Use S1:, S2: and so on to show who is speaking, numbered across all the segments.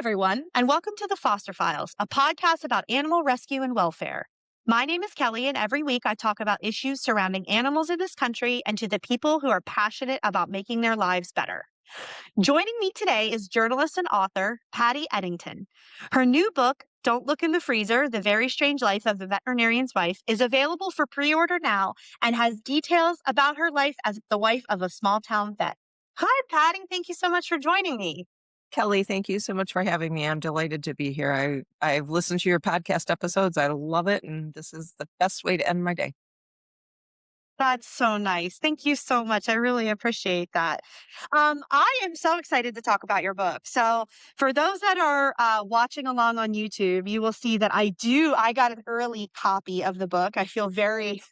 S1: Everyone, and welcome to the Foster Files, a podcast about animal rescue and welfare. My name is Kelly, and every week I talk about issues surrounding animals in this country and to the people who are passionate about making their lives better. Joining me today is journalist and author Patti Eddington. Her new book, Don't Look in the Freezer: The Very Strange Life of the Veterinarian's Wife, is available for pre-order now and has details about her life as the wife of a small town vet. Hi, Patti. Thank you so much for joining me.
S2: Kelly, thank you so much for having me. I'm delighted to be here. I've listened to your podcast episodes. I love it, and this is the best way to end my day.
S1: That's so nice. Thank you so much. I really appreciate that. I am so excited to talk about your book. So, for those that are watching along on YouTube, you will see that I got an early copy of the book. I feel very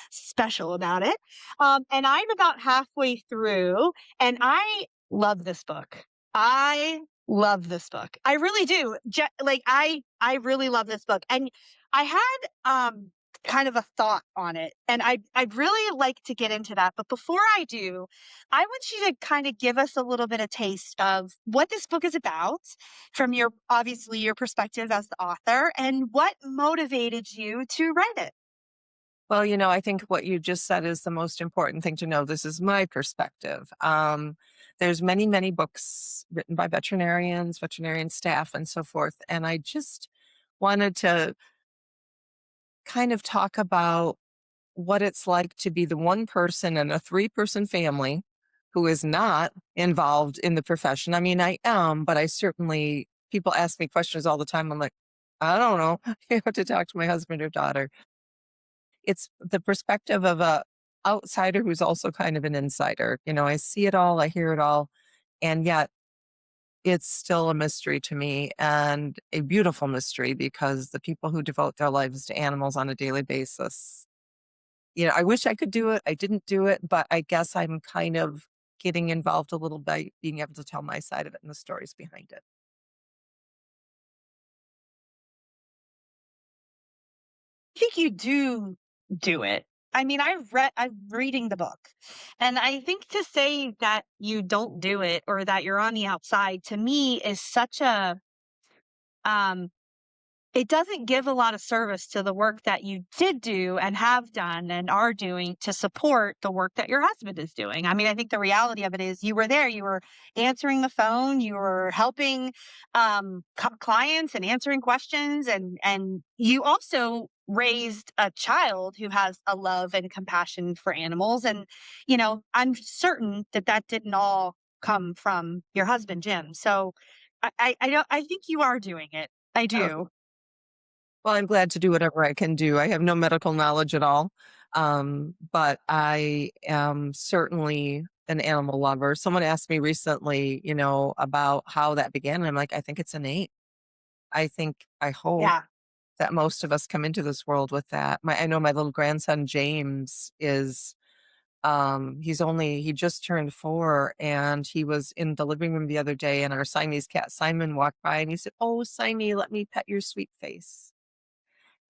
S1: special about it. And I'm about halfway through, and I love this book. I love this book. I really do. I really love this book. And I had, kind of a thought on it. And I'd really like to get into that. But before I do, I want you to kind of give us a little bit of taste of what this book is about from obviously your perspective as the author and what motivated you to write it.
S2: Well, I think what you just said is the most important thing to know. This is my perspective. There's many, many books written by veterinarians, veterinarian staff, and so forth. And I just wanted to kind of talk about what it's like to be the one person in a three-person family who is not involved in the profession. I mean, I am, but people ask me questions all the time. I'm like, I don't know. You have to talk to my husband or daughter. It's the perspective of a outsider who's also kind of an insider. I see it all, I hear it all, and yet it's still a mystery to me, and a beautiful mystery, because the people who devote their lives to animals on a daily basis, I wish I could do it. I didn't do it, but I guess I'm kind of getting involved a little by being able to tell my side of it and the stories behind it.
S1: I think you do it. I mean, I'm reading the book, and I think to say that you don't do it or that you're on the outside, to me, is such um it doesn't give a lot of service to the work that you did do and have done and are doing to support the work that your husband is doing. I mean, I think the reality of it is you were there, you were answering the phone, you were helping clients and answering questions, and you also raised a child who has a love and compassion for animals. And I'm certain that that didn't all come from your husband, Jim. So I don't. I think you are doing it. I
S2: Oh,
S1: do.
S2: well, I'm glad to do whatever I can do. I have no medical knowledge at all, but I am certainly an animal lover. Someone asked me recently, about how that began. And I'm like, I think it's innate. I hope
S1: Yeah.
S2: that most of us come into this world with that. I know my little grandson James is he just turned 4, and he was in the living room the other day, and our Siamese cat Simon walked by, and he said, "Oh, Simon, let me pet your sweet face."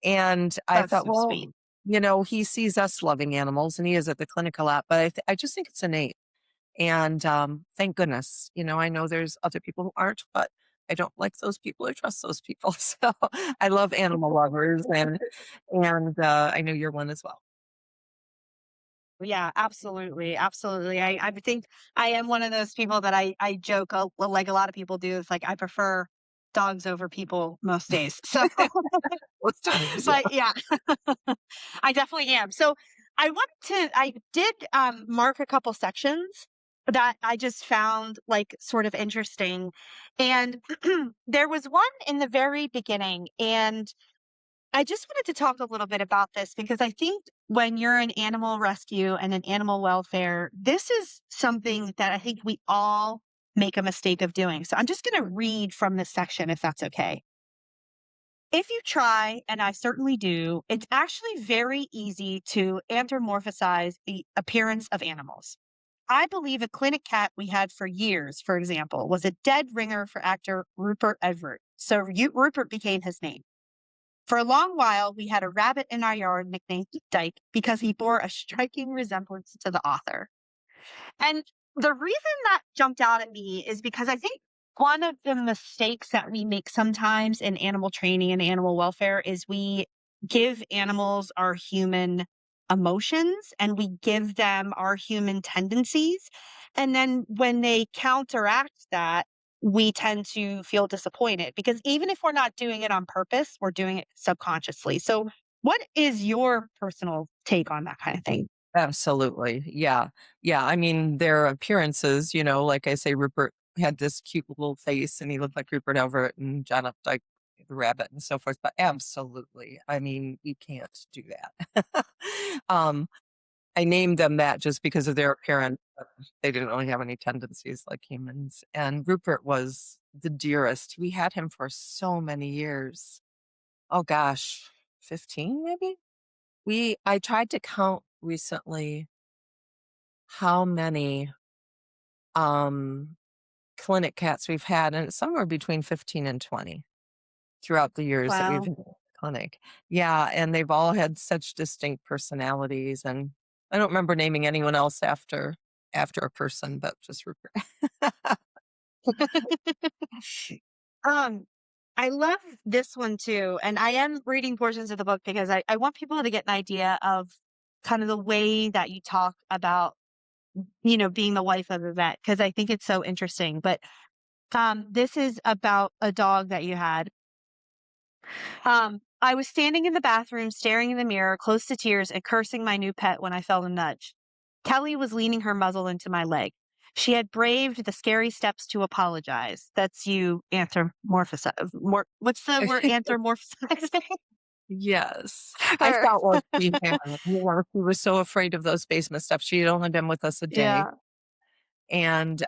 S2: And I
S1: That's
S2: thought,
S1: so
S2: well,
S1: sweet.
S2: he sees us loving animals, and he is at the clinic a lot, but I just think it's innate. And thank goodness. I know there's other people who aren't, but I don't like those people or trust those people. So I love animal lovers, and I know you're one as well.
S1: Yeah, absolutely. Absolutely. I think I am one of those people that I joke like a lot of people do. It's like I prefer dogs over people most days. So,
S2: Most times, yeah.
S1: but yeah, I definitely am. So I did mark a couple sections that I just found like sort of interesting. And there was one in the very beginning, and I just wanted to talk a little bit about this because I think when you're in animal rescue and in animal welfare, this is something that I think we all make a mistake of doing. So I'm just going to read from this section if that's okay. If you try, and I certainly do, it's actually very easy to anthropomorphize the appearance of animals. I believe a clinic cat we had for years, for example, was a dead ringer for actor Rupert Everett. So Rupert became his name. For a long while, we had a rabbit in our yard nicknamed Dyke because he bore a striking resemblance to the author. And the reason that jumped out at me is because I think one of the mistakes that we make sometimes in animal training and animal welfare is we give animals our human emotions and we give them our human tendencies. And then when they counteract that, we tend to feel disappointed because even if we're not doing it on purpose, we're doing it subconsciously. So, what is your personal take on that kind of thing?
S2: Absolutely. Yeah. Yeah. I mean, their appearances, like I say, Rupert had this cute little face and he looked like Rupert Everett and John Updike the rabbit and so forth. But absolutely. I mean, you can't do that. um, I named them that just because of their appearance. But they didn't really have any tendencies like humans. And Rupert was the dearest. We had him for so many years. Oh gosh, 15 maybe? I tried to count recently how many um clinic cats we've had, and it's somewhere between 15 and 20 throughout the years that we've
S1: Wow.
S2: had the clinic. Yeah, and they've all had such distinct personalities, and I don't remember naming anyone else after a person, but just Rupert.
S1: Um, I love this one too, and I am reading portions of the book because I want people to get an idea of kind of the way that you talk about, being the wife of a vet, because I think it's so interesting. But this is about a dog that you had. I was standing in the bathroom, staring in the mirror, close to tears, and cursing my new pet when I felt a nudge. Kelly was leaning her muzzle into my leg. She had braved the scary steps to apologize. That's you anthropomorphize. What's the word anthropomorphizing?
S2: Yes. I
S1: Her.
S2: felt like we had. We were so afraid of those basement steps. She had only been with us a day.
S1: Yeah.
S2: And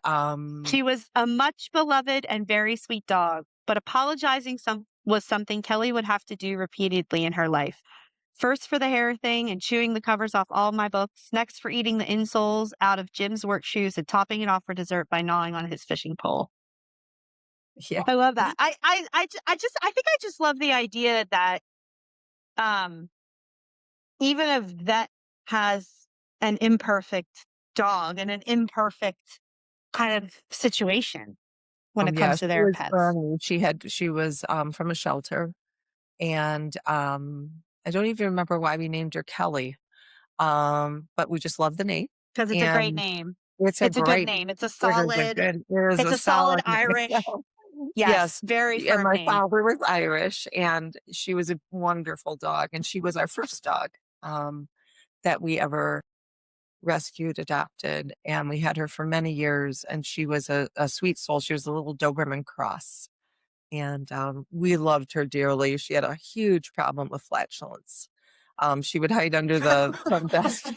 S1: She was a much beloved and very sweet dog, but apologizing was something Kelly would have to do repeatedly in her life. First for the hair thing and chewing the covers off all my books. Next for eating the insoles out of Jim's work shoes and topping it off for dessert by gnawing on his fishing pole.
S2: yeah.
S1: I love that. I think I just love the idea that um even a vet has an imperfect dog and an imperfect kind of situation when
S2: Oh,
S1: it
S2: yeah,
S1: comes to
S2: she
S1: their
S2: was
S1: pets.
S2: brand she was, from a shelter, and, I don't even remember why we named her Kelly, but we just love the name,
S1: Because it's a great
S2: and
S1: name.
S2: it's a
S1: It's a good
S2: great
S1: name.
S2: it is
S1: It's
S2: a
S1: a solid
S2: solid name.
S1: Irish. Yes,
S2: Yes,
S1: very
S2: and
S1: firm
S2: my
S1: name.
S2: father was Irish, and she was a wonderful dog, and she was our first dog, um, that we ever rescued, adopted, and we had her for many years, and she was a sweet soul. She was a little Doberman cross. And we loved her dearly. She had a huge problem with flatulence. She would hide under the front desk,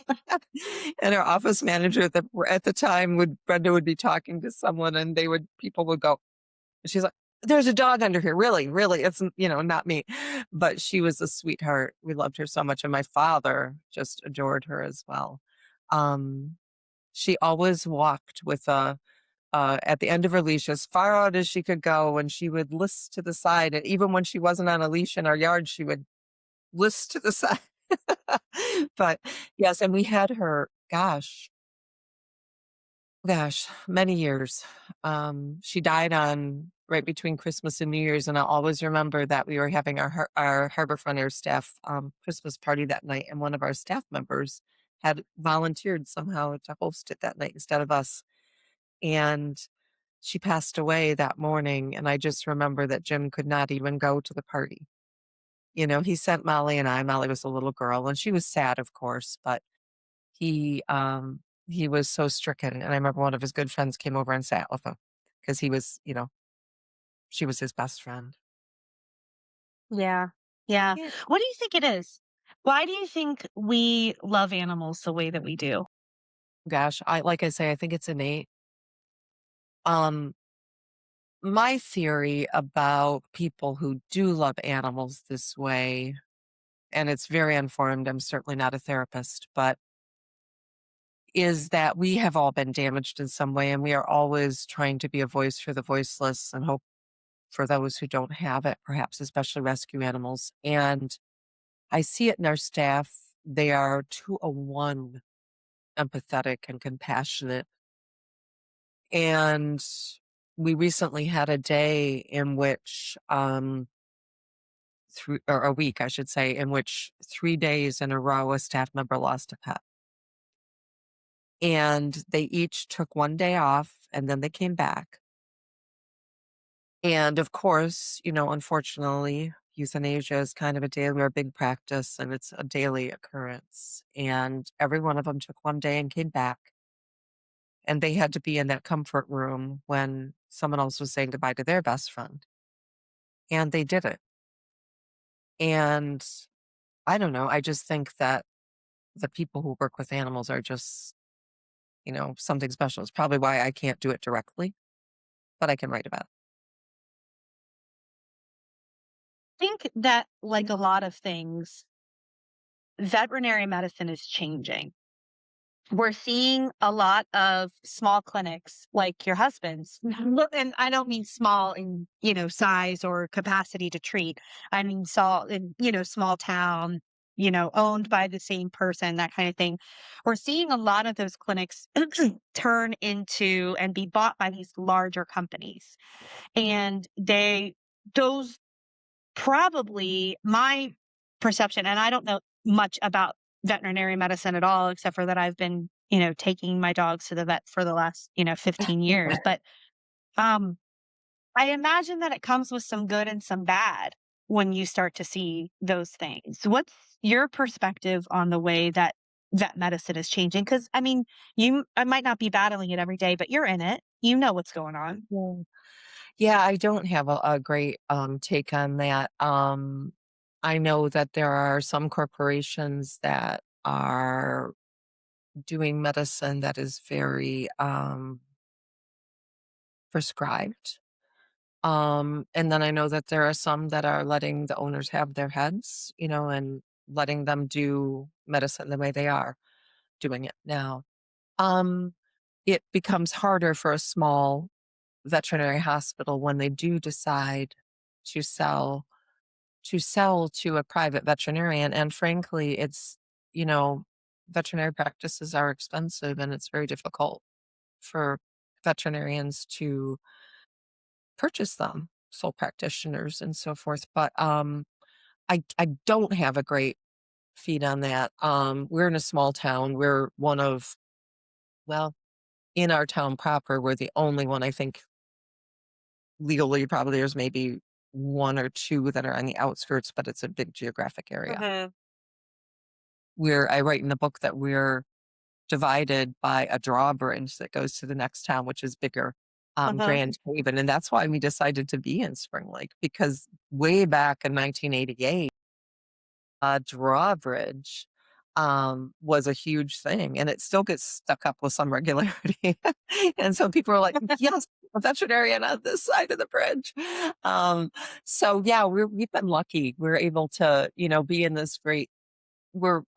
S2: and our office manager at the time Brenda would be talking to someone, and people would go, she's like, "There's a dog under here, really, really." It's not me, but she was a sweetheart. We loved her so much, and my father just adored her as well. Um, she always walked with a at the end of her leash as far out as she could go, and she would list to the side, and even when she wasn't on a leash in our yard, she would list to the side. But, yes, and we had her, gosh, many years. She died on right between Christmas and New Year's, and I always remember that we were having our Harborfront Air staff, Christmas party that night, and one of our staff members had volunteered somehow to host it that night instead of us, and she passed away that morning, and I just remember that Jim could not even go to the party. He sent Molly was a little girl, and she was sad, of course, but he was so stricken, and I remember one of his good friends came over and sat with him because she was his best friend.
S1: Yeah. Yeah.
S2: Yeah.
S1: What do you think it is? Why do you think we love animals the way that we do?
S2: Gosh, like I say, I think it's innate. Um, my theory about people who do love animals this way, and it's very informed, I'm certainly not a therapist, but is that we have all been damaged in some way, and we are always trying to be a voice for the voiceless and hope for those who don't have it, perhaps especially rescue animals. And I see it in our staff. They are to a one empathetic and compassionate. And we recently had a day in which, through or a week, I should say, in which 3 days in a row, a staff member lost a pet. And they each took 1 day off, and then they came back. And, of course, unfortunately, euthanasia is kind of a daily or big practice, and it's a daily occurrence. And every one of them took 1 day and came back, and they had to be in that comfort room when someone else was saying goodbye to their best friend, and they did it. And I don't know, I just think that the people who work with animals are just, something special. It's probably why I can't do it directly, but I can write about it.
S1: Think that, like a lot of things, veterinary medicine is changing. We're seeing a lot of small clinics like your husband's. Look, and I don't mean small in, size or capacity to treat. I mean small in, small town, owned by the same person, that kind of thing. We're seeing a lot of those clinics turn into and be bought by these larger companies. And those probably my perception, and I don't know much about veterinary medicine at all, except for that I've been, taking my dogs to the vet for the last, 15 years. But um, I imagine that it comes with some good and some bad when you start to see those things. What's your perspective on the way that vet medicine is changing? Because I mean, I might not be battling it every day, but you're in it. You know what's going on.
S2: Yeah. Yeah, I don't have a great, take on that. I know that there are some corporations that are doing medicine that is very, prescribed. And then I know that there are some that are letting the owners have their heads, and letting them do medicine the way they are doing it now. Um, it becomes harder for a small veterinary hospital when they do decide to sell to a private veterinarian. And frankly, you know, veterinary practices are expensive, and it's very difficult for veterinarians to purchase them, sole practitioners and so forth. But I don't have a great feed on that. We're in a small town. We're one of, well, in our town proper, we're the only one, I think, legally. Probably there's maybe one or two that are on the outskirts, but it's a big geographic area.
S1: Mhm.
S2: Where I write in the book that we're divided by a drawbridge that goes to the next town, which is bigger,
S1: Mhm.
S2: Grand Haven. And that's why we decided to be in Spring Lake, because way back in 1988, drawbridge was a huge thing, and it still gets stuck up with some regularity. And so people are like, yes, a veterinarian on this side of the bridge. Um, so yeah, we've been lucky. We're able to, be in this great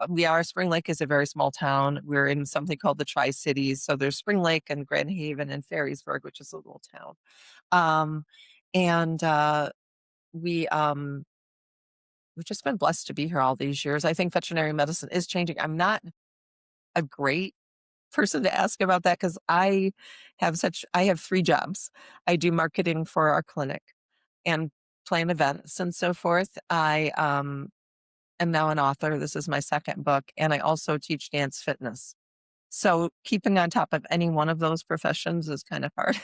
S2: we are Spring Lake is a very small town. We're in something called the Tri-Cities. So there's Spring Lake and Grand Haven and Ferrysburg, which is a little town. Um, and we we've just been blessed to be here all these years. I think veterinary medicine is changing. I'm not a great person to ask about that because I have 3 jobs. I do marketing for our clinic and plan events and so forth. I am now an author. This is my second book, and I also teach dance fitness. So keeping on top of any one of those professions is kind of hard.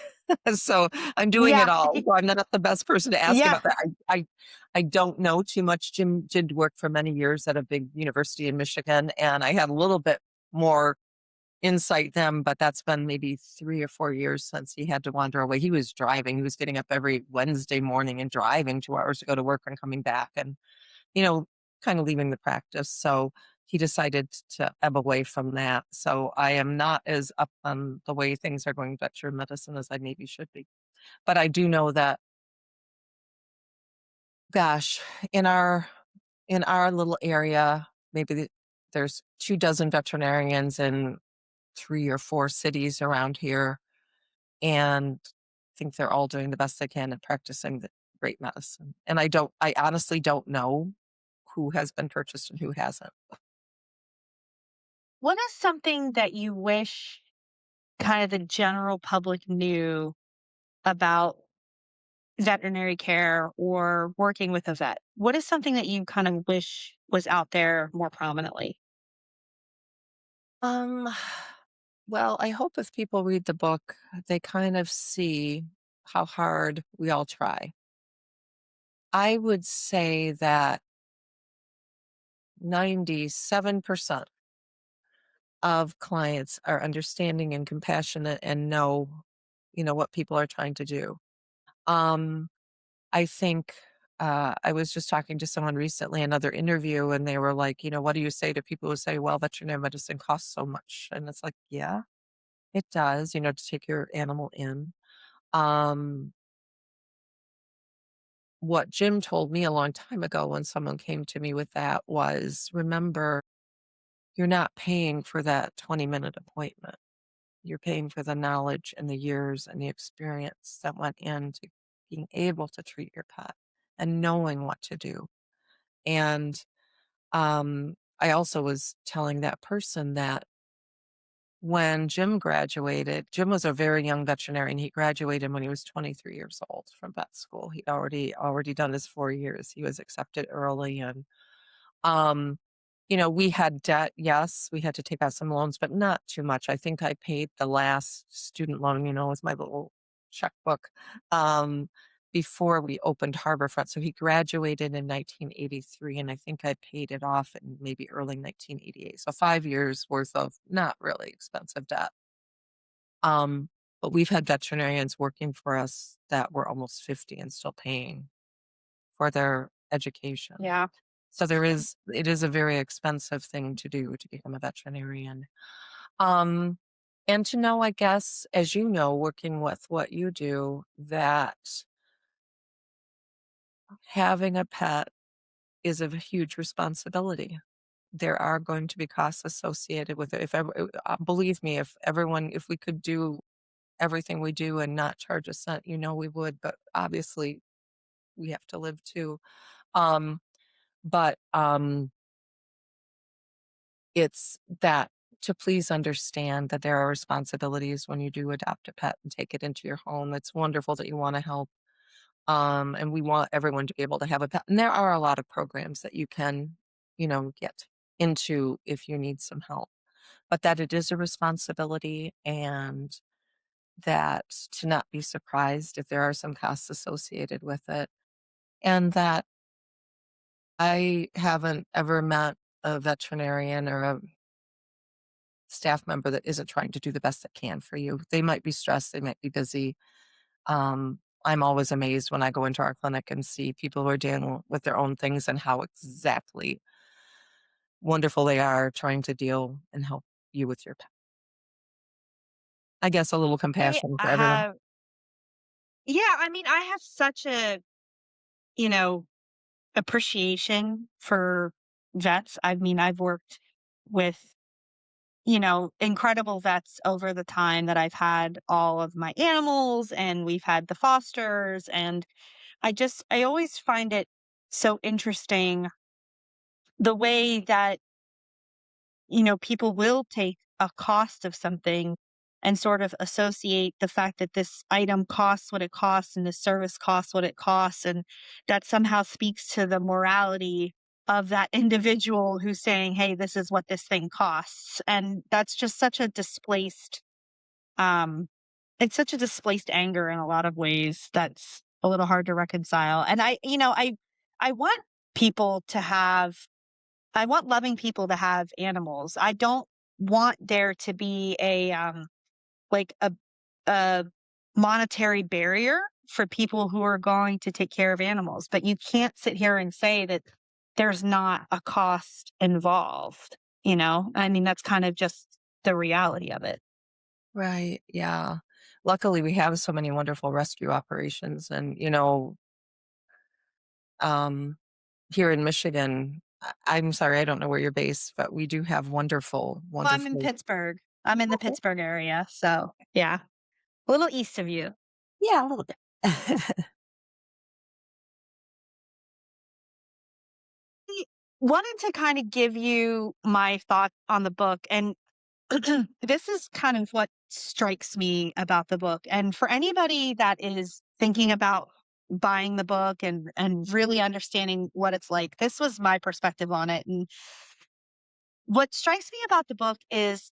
S2: So I'm doing it
S1: Yeah.
S2: all. So I'm not the best person to ask
S1: Yeah.
S2: about that. I don't know too much. Jim did work for many years at a big university in Michigan, and I had a little bit more insight then, but that's been maybe 3 or 4 years since he had to wander away. He was driving. He was getting up every Wednesday morning and driving 2 hours to go to work and coming back, and you know, kind of leaving the practice. So he decided to ebb away from that. So I am not as up on the way things are going with veterinary medicine as I maybe should be. But I do know that, gosh, in our little area, there's 2 dozen veterinarians in 3 or 4 cities around here, and I think they're all doing the best they can at practicing the great medicine. And I honestly don't know who has been purchased and who hasn't.
S1: What is something that you wish kind of the general public knew about veterinary care or working with a vet? What is something that you kind of wish was out there more prominently?
S2: Um, well, I hope if people read the book, they kind of see how hard we all try. I would say that 97% of clients are understanding and compassionate and know, what people are trying to do. Um, I think I was just talking to someone recently, another interview, and they were like, what do you say to people who say, well, veterinary medicine costs so much? And it's like, yeah, it does, to take your animal in. Um, what Jim told me a long time ago when someone came to me with that was, remember, you're not paying for that 20-minute appointment. You're paying for the knowledge and the years and the experience that went into being able to treat your pet and knowing what to do. And I also was telling that person that when Jim graduated, Jim was a very young veterinarian. He graduated when he was 23 years old from vet school. He'd already done his 4 years. He was accepted early, and um, we had debt. Yes, we had to take out some loans, but not too much. I think I paid the last student loan, with my little checkbook, um, before we opened Harborfront. So he graduated in 1983, and I think I paid it off in maybe early 1988. So 5 years worth of not really expensive debt. Um, but we've had veterinarians working for us that were almost 50 and still paying for their education.
S1: Yeah.
S2: So it is a very expensive thing to do to become a veterinarian. Um, and to know, I guess, as you know, working with what you do, that having a pet is a huge responsibility. There are going to be costs associated with it. Believe me, if we could do everything we do and not charge a cent, we would. But obviously, we have to live too. Um, but it's that to please understand that there are responsibilities when you do adopt a pet and take it into your home. It's wonderful that you want to help. And we want everyone to be able to have a pet. And there are a lot of programs that you can, get into if you need some help. But that it is a responsibility, and that to not be surprised if there are some costs associated with it. And that I haven't ever met a veterinarian or a staff member that isn't trying to do the best that can for you. They might be stressed, they might be busy. I'm always amazed when I go into our clinic and see people who are dealing with their own things and how exactly wonderful they are trying to deal and help you with your pet. I guess a little
S1: I
S2: compassion for everyone.
S1: have, yeah, I mean, I have such a, you know, appreciation for vets. I mean, I've worked with, incredible vets over the time that I've had all of my animals and we've had the fosters. And I always find it so interesting the way that, people will take a cost of something and sort of associate the fact that this item costs what it costs and this service costs what it costs. And that somehow speaks to the morality of that individual who's saying, hey, this is what this thing costs. And that's just such a um, it's such a displaced anger in a lot of ways that's a little hard to reconcile. And I want people to have I want loving people to have animals. I don't want there to be like a monetary barrier for people who are going to take care of animals, but you can't sit here and say that there's not a cost involved, you know? I mean, that's kind of just the reality of it.
S2: Right. Yeah. Luckily, we have so many wonderful rescue operations. And, um, here in Michigan, I'm sorry, I don't know where you're based, but we do have wonderful,
S1: Well, I'm in
S2: wonderful.
S1: Pittsburgh. I'm in the
S2: Okay.
S1: Pittsburgh area, so yeah, a little east of you.
S2: Yeah, a little bit.
S1: I wanted to kind of give you my thoughts on the book, and this is kind of what strikes me about the book. And for anybody that is thinking about buying the book and really understanding what it's like, this was my perspective on it. And what strikes me about the book is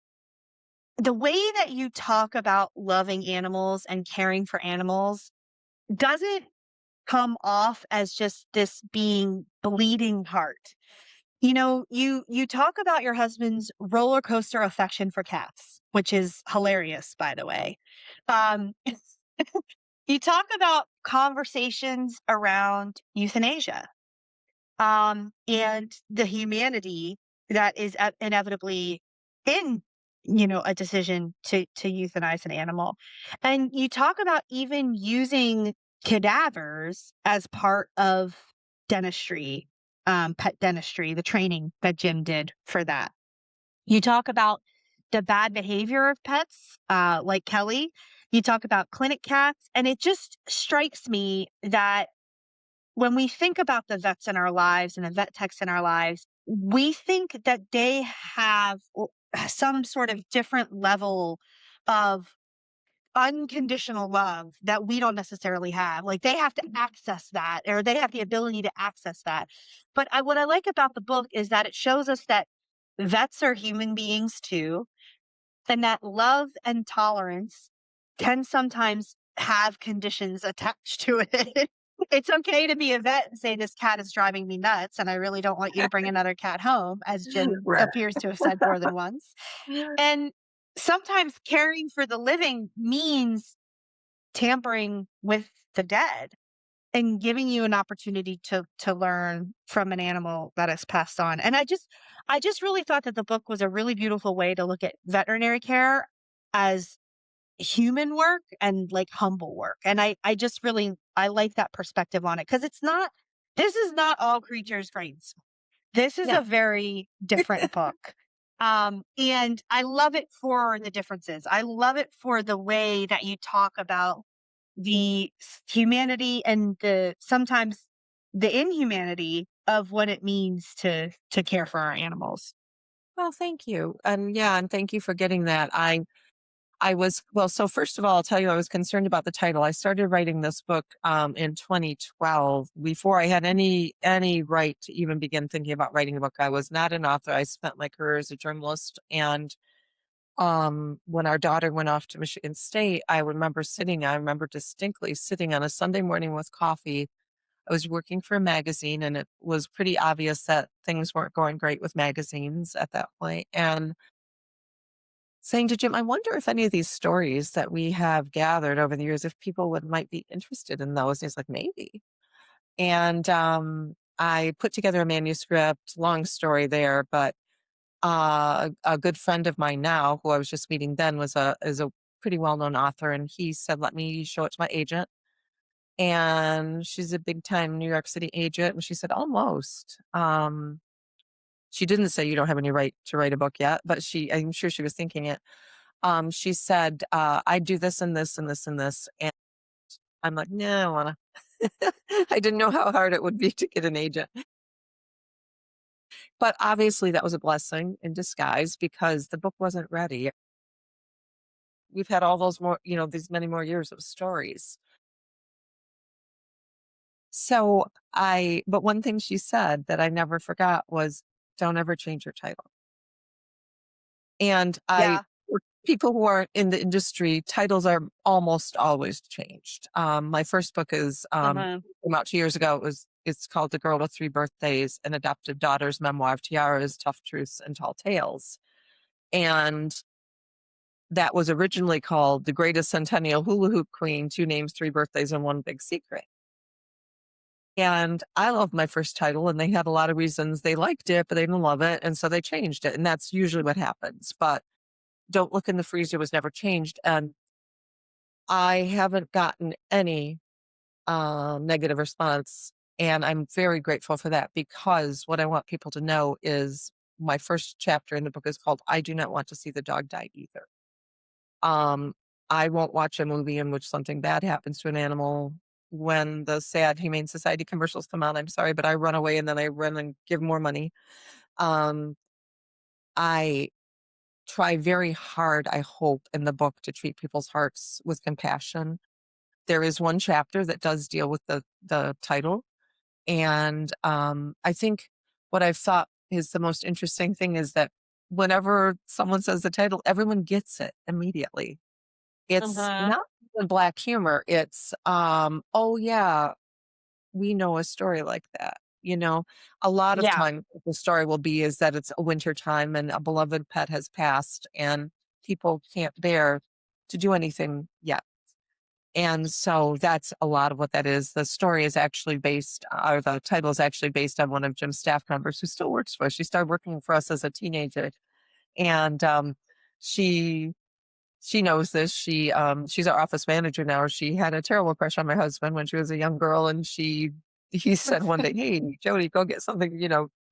S1: the way that you talk about loving animals and caring for animals doesn't come off as just this being bleeding heart. You know, you talk about your husband's roller coaster affection for cats, which is hilarious, by the way. Um, you talk about conversations around euthanasia, and the humanity that is inevitably in, a decision to euthanize an animal. And you talk about even using cadavers as part of dentistry, pet dentistry, the training that Jim did for that. You talk about the bad behavior of pets, like Kelly. You talk about clinic cats, and it just strikes me that when we think about the vets in our lives and the vet techs in our lives, we think that they have some sort of different level of unconditional love that we don't necessarily have. Like they have to access that, or they have the ability to access that. But what I like about the book is that it shows us that vets are human beings too, and that love and tolerance can sometimes have conditions attached to it. It's okay to be a vet and say, "This cat is driving me nuts, and I really don't want you to bring another cat home," as Jim
S2: Right.
S1: appears to have said more than once. And sometimes caring for the living means tampering with the dead and giving you an opportunity to learn from an animal that has passed on. And I just really thought that the book was a really beautiful way to look at veterinary care as human work and like humble work. And I just really I like that perspective on it because this is not all creatures grace. This is
S2: No.
S1: a very different book. And I love it for the differences. I love it for the way that you talk about the humanity and the sometimes the inhumanity of what it means to care for our animals.
S2: Well, thank you. And yeah, and thank you for getting that. I was well, so first of all, I'll tell you I was concerned about the title. I started writing this book in 2012 before I had any right to even begin thinking about writing a book. I was not an author. I spent my career as a journalist and when our daughter went off to Michigan State, I remember distinctly sitting on a Sunday morning with coffee. I was working for a magazine and it was pretty obvious that things weren't going great with magazines at that point. And saying to Jim, I wonder if any of these stories that we have gathered over the years, if people would might be interested in those. And he's like, maybe. And I put together a manuscript, long story there, but a good friend of mine now, who I was just meeting then, is a pretty well known author, and he said, "Let me show it to my agent." And she's a big time New York City agent, and she said, "Almost." She didn't say you don't have any right to write a book yet, but I'm sure she was thinking it. She said, "I do this and this and this and this," and I'm like, "No, I wanna." I didn't know how hard it would be to get an agent. But obviously, that was a blessing in disguise because the book wasn't ready. We've had all those more, these many more years of stories. But one thing she said that I never forgot was, don't ever change your title. And
S1: Yeah.
S2: for people who aren't in the industry, titles are almost always changed. My first book
S1: Uh-huh.
S2: came out 2 years ago. It's called The Girl with Three Birthdays, An Adopted Daughter's Memoir of Tiaras, Tough Truths, and Tall Tales. And that was originally called The Greatest Centennial Hula Hoop Queen, Two Names, Three Birthdays, and One Big Secret. And I loved my first title, and they had a lot of reasons they liked it, but they didn't love it. And so they changed it. And that's usually what happens. But Don't Look in the Freezer was never changed. And I haven't gotten any negative response. And I'm very grateful for that because what I want people to know is my first chapter in the book is called I Do Not Want to See the Dog Die Either. Um, I won't watch a movie in which something bad happens to an animal. When the sad Humane Society commercials come on, I'm sorry, but I run away and then I run and give more money. Um, I try very hard, I hope, in the book to treat people's hearts with compassion. There is one chapter that does deal with the title, and I think what I've thought is the most interesting thing is that whenever someone says the title, everyone gets it immediately. It's
S1: Mhm.
S2: not even black humor. It's oh yeah, we know a story like that. A lot of
S1: Yeah.
S2: time the story will be is that it's a winter time and a beloved pet has passed and people can't bear to do anything yet. And so that's a lot of what that is. The story is actually based, or the title is actually based on one of Jim's staff members who still works for us. She started working for us as a teenager, and she she knows this. She's our office manager now. She had a terrible crush on my husband when she was a young girl, and he said one day, "Hey, Jody, go get something,"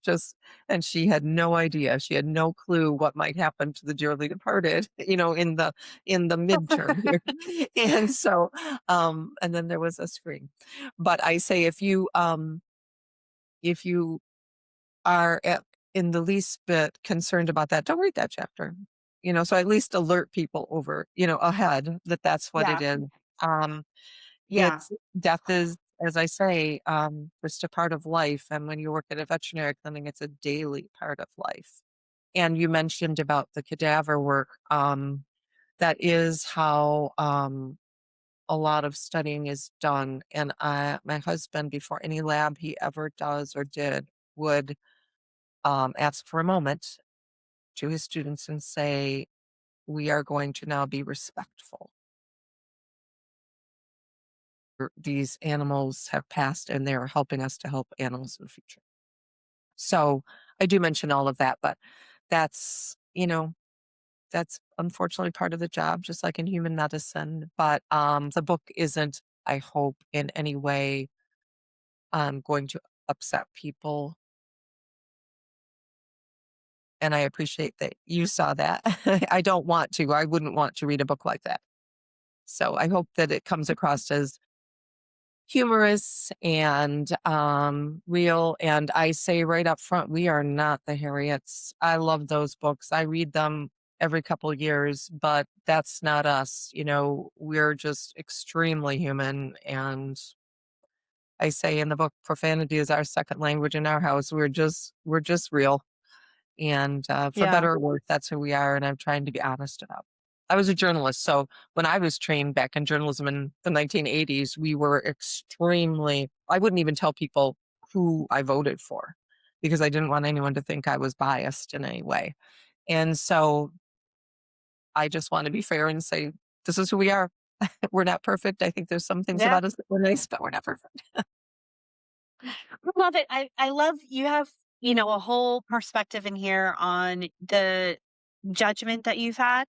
S2: just and she had no idea. She had no clue what might happen to the dearly departed, in the midterm here. And so, and then there was a scream. But I say if you are in the least bit concerned about that, don't read that chapter. So at least alert people ahead that that's what it
S1: Yeah.
S2: is. Um,
S1: Yeah.
S2: it's death is, as I say, just a part of life. And when you work at a veterinary clinic, it's a daily part of life. And you mentioned about the cadaver work. That is how a lot of studying is done. And my husband, before any lab he ever does or did, would ask for a moment to his students and say, "We are going to now be respectful. These animals have passed and they're helping us to help animals in the future." So I do mention all of that, but that's, that's unfortunately part of the job, just like in human medicine. But the book isn't, I hope, in any way going to upset people. And I appreciate that you saw that. I don't want to. I wouldn't want to read a book like that. So I hope that it comes across as humorous and real. And I say right up front, we are not the Harriets. I love those books. I read them every couple years, but that's not us. We're just extremely human. And I say in the book, profanity is our second language in our house. We're just real. And for
S1: Yeah.
S2: better or worse, that's who we are. And I'm trying to be honest about. I was a journalist, so when I was trained back in journalism in the 1980s, we were extremely. I wouldn't even tell people who I voted for because I didn't want anyone to think I was biased in any way. And so I just want to be fair and say this is who we are. We're not perfect. I think there's some things
S1: Yeah.
S2: about us that were nice, but we're not perfect.
S1: I love it. I love you have, a whole perspective in here on the judgment that you've had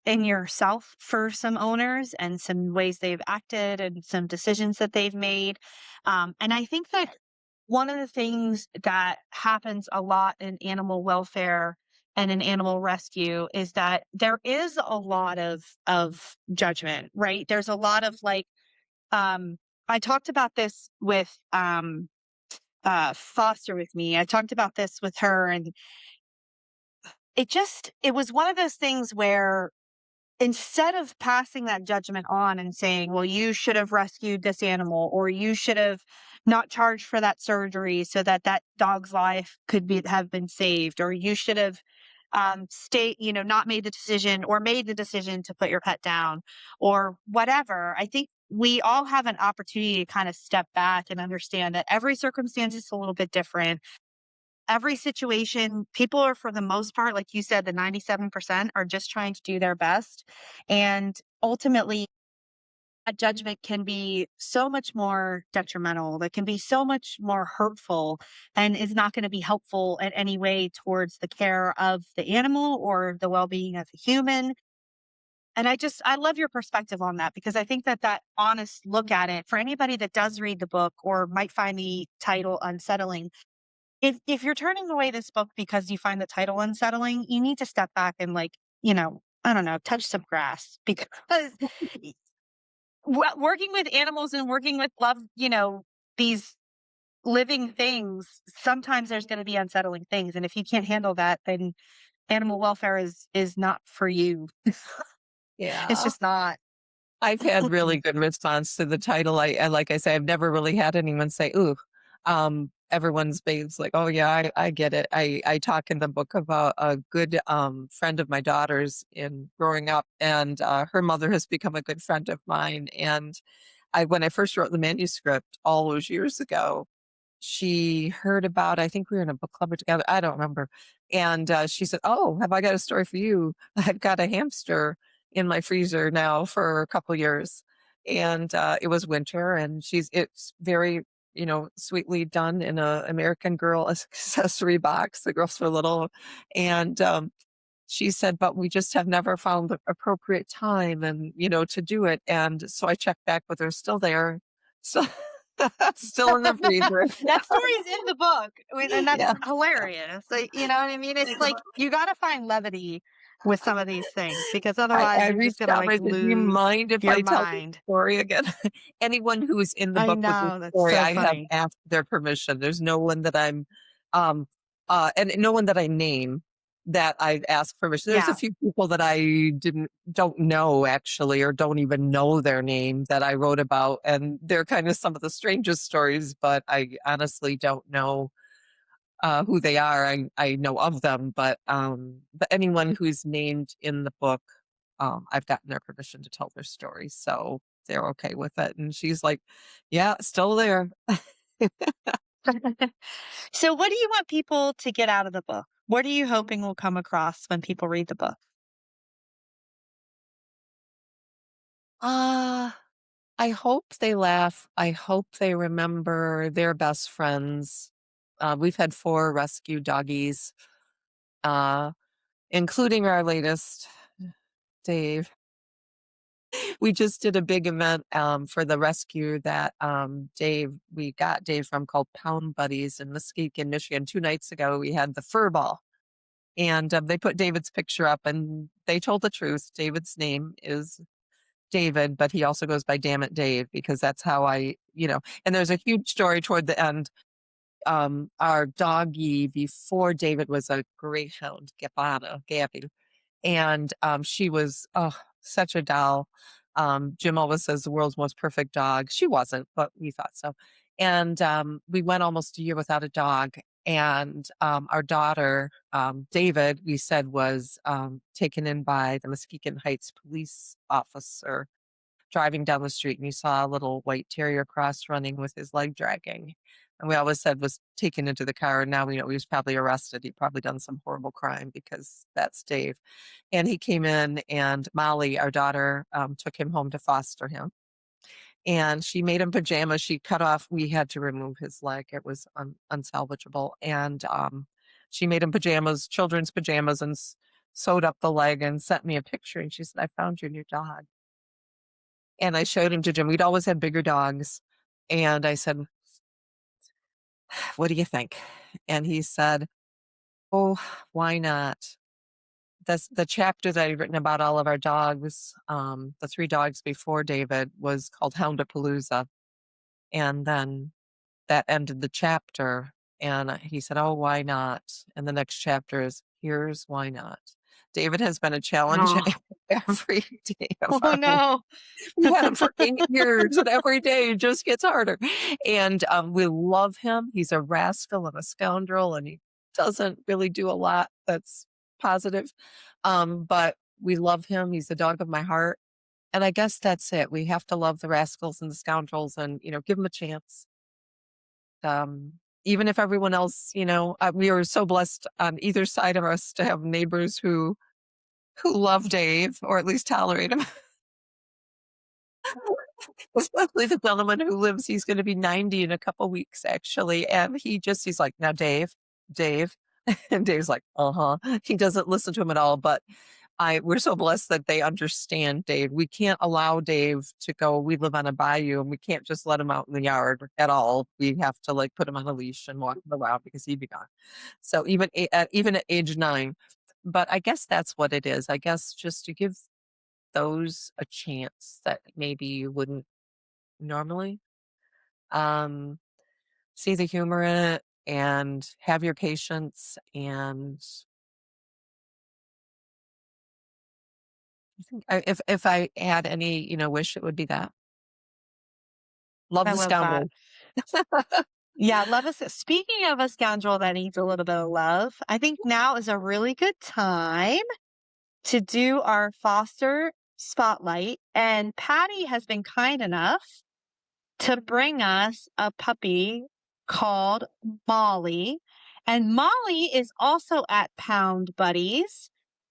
S1: in yourself for some owners and some ways they've acted and some decisions that they've made. And I think that one of the things that happens a lot in animal welfare and in animal rescue is that there is a lot of judgment, right? There's a lot of like I talked about this with Foster with me. I talked about this with her and it was one of those things where instead of passing that judgment on and saying, well, you should have rescued this animal or you should have not charged for that surgery so that that dog's life could be have been saved, or you should have not made the decision or made the decision to put your pet down or whatever. I think we all have an opportunity to kind of step back and understand that every circumstance is a little bit different. Every situation, people are, for the most part, like you said, the 97% are just trying to do their best. And ultimately, a judgment can be so much more detrimental, that can be so much more hurtful, and is not going to be helpful in any way towards the care of the animal or the well being of the human. And I love your perspective on that because I think that that honest look at it for anybody that does read the book or might find the title unsettling, if you're turning away this book because you find the title unsettling, you need to step back and like, I don't know, touch some grass because working with animals and working with love, these living things, sometimes there's going to be unsettling things. And if you can't handle that, then animal welfare is not for you. It's
S2: Yeah.
S1: just not.
S2: I've had really good response to the title. I like I say, I've never really had anyone say, "Ooh," everyone's been like, "Oh yeah, I get it." I talk in the book about a good friend of my daughter's in growing up, and her mother has become a good friend of mine. And I when I first wrote the manuscript all those years ago, she heard about, I think we were in a book club together, I don't remember, and, she said, "Oh, have I got a story for you? I've got a hamster in my freezer now for a couple years." And, it was winter, and it's very, sweetly done in a American Girl accessory box. The girls were little, and, she said, "But we just have never found the appropriate time and, to do it." And so I checked back with her, still there, still still in the freezer.
S1: That story's in the book, and that's
S2: Yeah.
S1: hilarious. Like, you know what I mean? It's like you gotta find levity with some of these things because
S2: I
S1: otherwise you're just
S2: reached
S1: gonna,
S2: out and
S1: like,
S2: I said, "Do you
S1: lose
S2: mind if
S1: your
S2: I tell this
S1: mind.
S2: story again?" Anyone who's in the
S1: I
S2: book with this
S1: know, that's
S2: story,
S1: so
S2: I have
S1: funny.
S2: asked their permission. There's no one that um, and no one that I name that I've asked permission. There's a
S1: Yeah.
S2: few people that I don't know actually, or don't even know their name that I wrote about, and they're kind of some of the strangest stories, but I honestly don't know who they are. I know of them, but anyone who's named in the book, I've gotten their permission to tell their story, so they're okay with it. And she's like, "Yeah, still there."
S1: So what do you want people to get out of the book? What are you hoping will come across when people read the book?
S2: Ah, I hope they laugh. I hope they remember their best friends. We've had 4 rescue doggies, uh, including our latest, Dave. We just did a big event for the rescue that we got Dave from, called Pound Buddies in Muskegon, Michigan. 2 nights ago, we had the fur ball, and they put David's picture up, and they told the truth. David's name is David, but he also goes by Damn It Dave, because that's how and there's a huge story toward the end. Our doggie before David was a greyhound, Gabby, and she was, oh, such a doll. Jim always says the world's most perfect dog. She wasn't, but we thought so. And we went almost a year without a dog. And our daughter, David, we said was taken in by the Muskegon Heights police officer driving down the street, and he saw a little white terrier cross running with his leg dragging. And we always said was taken into the car. And now we know he was probably arrested. He'd probably done some horrible crime, because that's Dave. And he came in, and Molly, our daughter, took him home to foster him. And she made him pajamas. She cut off, we had to remove his leg. It was unsalvageable. And she made him pajamas, children's pajamas, and sewed up the leg and sent me a picture. And she said, "I found your new dog." And I showed him to Jim. We'd always had bigger dogs. And I said, "What do you think?" And he said, "Oh, why not?" The chapter that I'd written about all of our dogs, the 3 dogs before David, was called Houndapalooza. And then that ended the chapter. And he said, "Oh, why not?" And the next chapter is, "Here's why not." David has been a challenge
S1: Oh.
S2: every day of
S1: Oh,
S2: our life.
S1: no.
S2: We've had him for 8 years, and every day it just gets harder. And we love him. He's a rascal and a scoundrel, and he doesn't really do a lot that's positive. But we love him. He's the dog of my heart. And I guess that's it. We have to love the rascals and the scoundrels, and, give them a chance. Um, Even if everyone else, we are so blessed on either side of us to have neighbors who love Dave, or at least tolerate him. Especially the gentleman who lives, he's gonna be 90 in a couple weeks, actually, and he's like, "Now, Dave," and Dave's like, "Uh-huh." He doesn't listen to him at all, but we're so blessed that they understand Dave. We can't allow Dave to go, we live on a bayou, and we can't just let him out in the yard at all. We have to, like, put him on a leash and walk him around, because he'd be gone. So even at age 9. But I guess that's what it is. I guess just to give those a chance that maybe you wouldn't normally. Um, See the humor in it, and have your patience, and If I had any, wish, it would be that. Love
S1: I
S2: the
S1: love that.
S2: scoundrel.
S1: Yeah, love is speaking of a scoundrel that needs a little bit of love, I think now is a really good time to do our foster spotlight. And Patty has been kind enough to bring us a puppy called Molly. And Molly is also at Pound Buddies,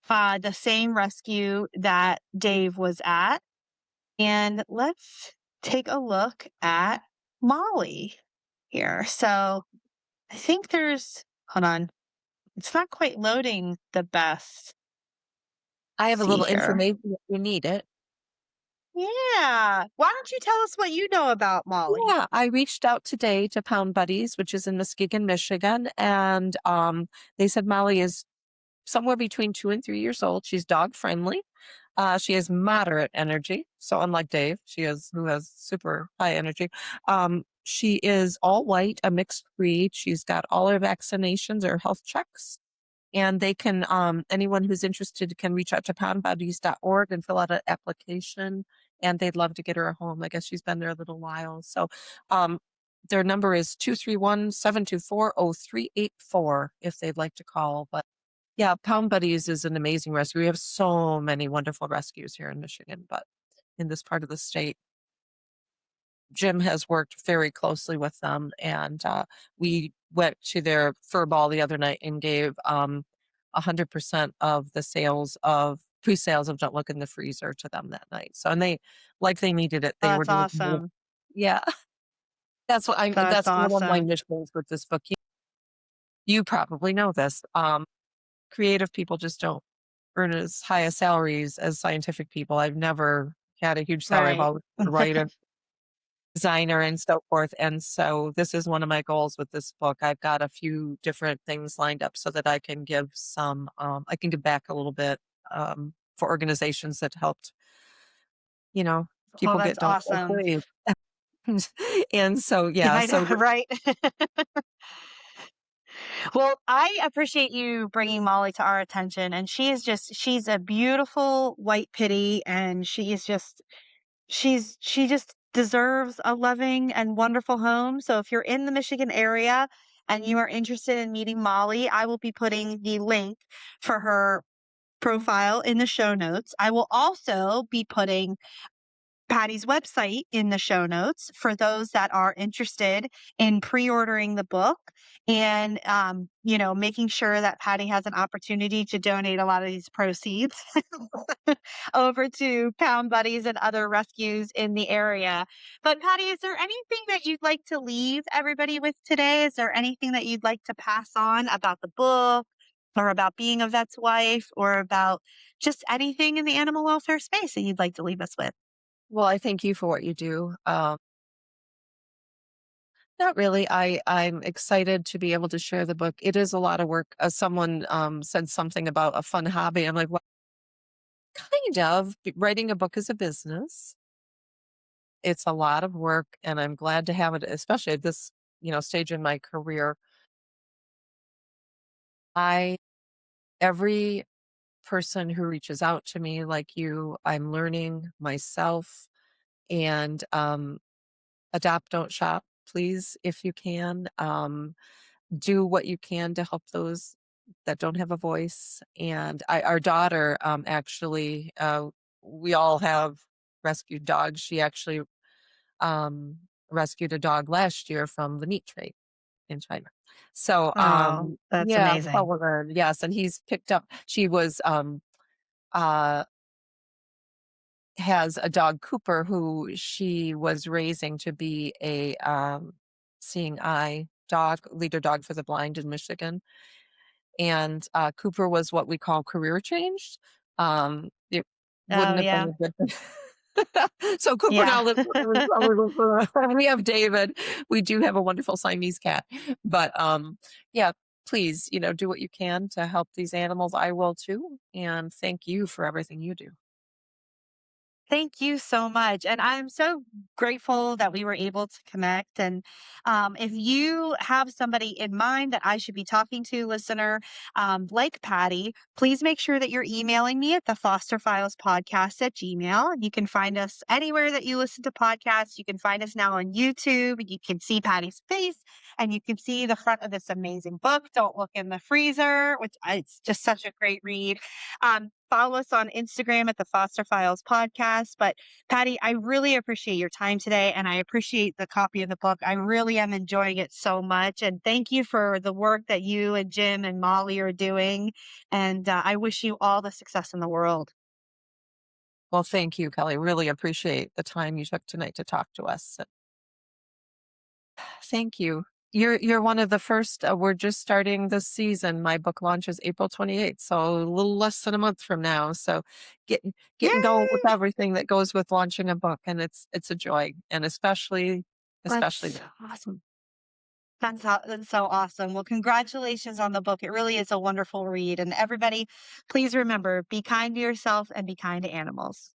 S1: the same rescue that Dave was at. And let's take a look at Molly here. So I think hold on, it's not quite loading the best.
S2: I have a
S1: See
S2: little
S1: here.
S2: information if you need it.
S1: Yeah. Why don't you tell us what you know about Molly?
S2: Yeah, I reached out today to Pound Buddies, which is in Muskegon, Michigan, and they said Molly is somewhere between 2 and 3 years old. She's dog friendly. She has moderate energy, so unlike Dave, who has super high energy. She is all white, a mixed breed. She's got all her vaccinations or health checks. And they can, anyone who's interested can reach out to poundbuddies.org and fill out an application. And they'd love to get her a home. I guess she's been there a little while. So um, their number is 231-724-0384 if they'd like to call. But yeah, Pound Buddies is an amazing rescue. We have so many wonderful rescues here in Michigan, but in this part of the state, Jim has worked very closely with them, and we went to their fur ball the other night and gave 100% of the pre-sales of Don't Look in the Freezer to them that night. So, and they needed it. They
S1: Oh,
S2: were
S1: that's
S2: delivering.
S1: awesome.
S2: Yeah,
S1: That's
S2: that's one of my
S1: awesome.
S2: missions with this book. You probably know this. Creative people just don't earn as high a salaries as scientific people. I've never had a huge salary. I've
S1: Right.
S2: always been a writer, designer, and so forth. And so this is one of my goals with this book. I've got a few different things lined up so that I can I can give back a little bit for organizations that helped, you know,
S1: Well,
S2: people
S1: that's
S2: don't feel
S1: awesome.
S2: free. And so,
S1: Yeah,
S2: yeah,
S1: I know,
S2: so
S1: right? Well, I appreciate you bringing Molly to our attention. And she's a beautiful white pitty. And she just deserves a loving and wonderful home. So if you're in the Michigan area and you are interested in meeting Molly, I will be putting the link for her profile in the show notes. I will also be putting Patty's website in the show notes for those that are interested in pre-ordering the book and making sure that Patty has an opportunity to donate a lot of these proceeds over to Pound Buddies and other rescues in the area. But Patty, is there anything that you'd like to leave everybody with today? Is there anything that you'd like to pass on about the book or about being a vet's wife or about just anything in the animal welfare space that you'd like to leave us with?
S2: well, I thank you for what you do. Not really. I'm excited to be able to share the book. It is a lot of work. Someone said something about a fun hobby. I'm like, well, kind of. Writing a book is a business. It's a lot of work, and I'm glad to have it, especially at this, stage in my career. I Every person who reaches out to me like you, I'm learning myself, and adopt, don't shop, please, if you can. Do what you can to help those that don't have a voice. And our daughter, actually, we all have rescued dogs. She actually um, rescued a dog last year from the meat trade in China. So,
S1: Oh, that's
S2: yeah,
S1: amazing.
S2: Sullivan, yes, and he's picked up. She was uh, has a dog, Cooper, who she was raising to be a seeing eye dog, leader dog for the blind in Michigan. And Cooper was what we call career changed. It
S1: Oh,
S2: wouldn't have been
S1: yeah.
S2: a good thing. So Cooper
S1: Yeah.
S2: now lives with us. We have David. We do have a wonderful Siamese cat. But yeah, please, do what you can to help these animals. I will too. And thank you for everything you do.
S1: Thank you so much. And I'm so grateful that we were able to connect. And if you have somebody in mind that I should be talking to, listener, like Patty, please make sure that you're emailing me at the Foster Files Podcast at Gmail. You can find us anywhere that you listen to podcasts. You can find us now on YouTube. You can see Patty's face and you can see the front of this amazing book, Don't Look in the Freezer, which it's just such a great read. Follow us on Instagram at the Foster Files Podcast. But Patty, I really appreciate your time today and I appreciate the copy of the book. I really am enjoying it so much. And thank you for the work that you and Jim and Molly are doing. And I wish you all the success in the world.
S2: Well, thank you, Kelly. Really appreciate the time you took tonight to talk to us. Thank you. You're one of the first. We're just starting this season. My book launches April 28th, so a little less than a month from now. So getting going with
S1: Yay!
S2: everything that goes with launching a book, and it's a joy, and especially
S1: That's awesome. That's so awesome. Well, congratulations on the book. It really is a wonderful read. And everybody, please remember, be kind to yourself and be kind to animals.